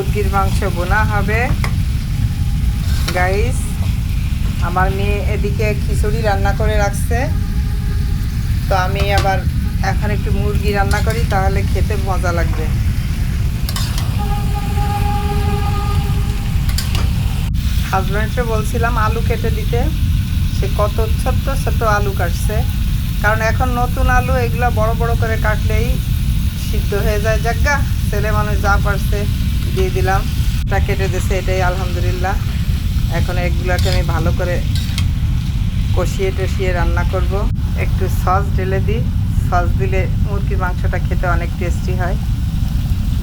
মুরগির মাংস বোনা হবে গাইস। আমার মেয়ে এদিকে খিচুড়ি রান্না করে রাখছে, তো আমি আবার এখন একটু মুরগি রান্না করি, তাহলে খেতে মজা লাগবে। হাজব্যান্ডকে বলছিলাম আলু কেটে দিতে, সে কত ছোট্ট ছোট্ট আলু কাটছে, কারণ এখন নতুন আলু এগুলো বড় বড় করে কাটলেই সিদ্ধ হয়ে যায়। জাগা ছেলে মানুষ যা পারছে দিয়ে দিলাম, এটা কেটে দিছে, এটাই আলহামদুলিল্লাহ। এখন এগুলোকে আমি ভালো করে কষিয়ে টষিয়ে রান্না করব। একটু সস ঢেলে দিই, সস দিলে মুরগির মাংসটা খেতে অনেক টেস্টি হয়।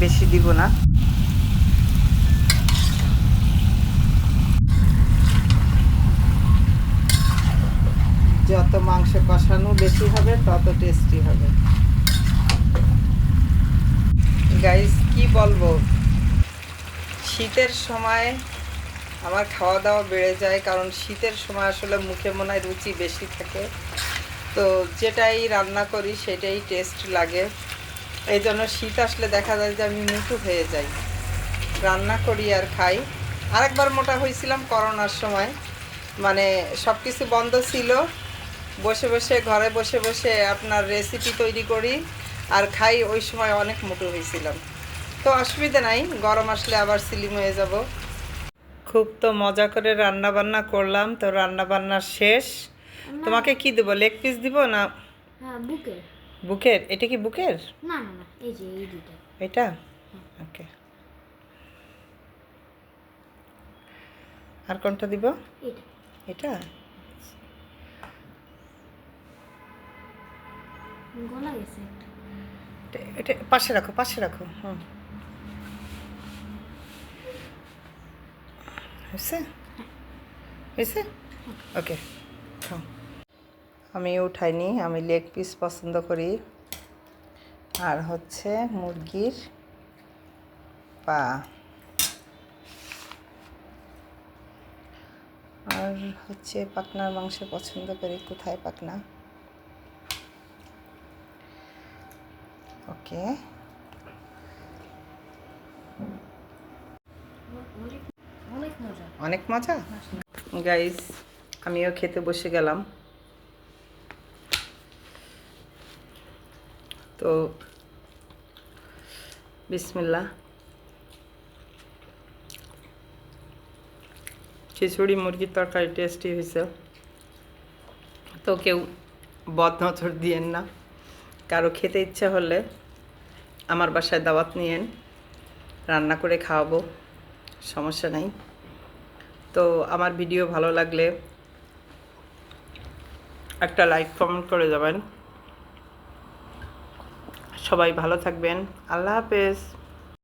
বেশি দিব না। যত মাংস কষানো বেশি হবে তত টেস্টি হবে গাইস। কি বলবো, শীতের সময় আমার খাওয়া দাওয়া বেড়ে যায়, কারণ শীতের সময় আসলে মুখে মনে হয় রুচি বেশি থাকে, তো যেটাই রান্না করি সেটাই টেস্ট লাগে। এই জন্য শীত আসলে দেখা যায় যে আমি মোটু হয়ে যাই, রান্না করি আর খাই। আরেকবার মোটা হয়েছিলাম করোনার সময়, মানে সব কিছু বন্ধ ছিল, বসে বসে ঘরে বসে বসে আপনার রেসিপি তৈরি করি আর খাই। ওই সময় অনেক মোটু হয়েছিলাম, তো অসুবিধা নাই, গরম আসলে আবার স্লিম হয়ে যাব। খুব তো মজা করে রান্না বান্না করলাম, তো রান্না বান্না শেষ। তোমাকে কি দেবো, লেগ পিস দিব না বুকের? বুকের? এটা কি বুকের? না না না, এই যে এই দুটো। এটা ওকে। আর কোনটা দিব? এটা। এটা গলা গেছে একটা। এটা পাশে রাখো, পাশে রাখো। হুম, হয়েছে হয়েছে ওকে। খাও। আমি উঠাইনি, আমি লেগ পিস পছন্দ করি, আর হচ্ছে মুরগির পা, আর হচ্ছে পাকনার মাংস পছন্দ করি। কোথায় পাকনা? ওকে। অনেক মজা। অনেক মজা গাইস। আমিও খেতে বসে গেলাম, তো বিসমিল্লাহ। খিচুড়ি মুরগির তরকারি টেস্টি হয়েছে, তো কেউ বদনজর দিয়েন না। কারো খেতে ইচ্ছা হলে আমার বাসায় দাওয়াত নিয়েন, রান্না করে খাওয়াবো, সমস্যা নাই। তো আমার ভিডিও ভালো লাগলে একটা লাইক কমেন্ট করে যাবেন। সবাই ভালো থাকবেন। আল্লাহ হাফেজ।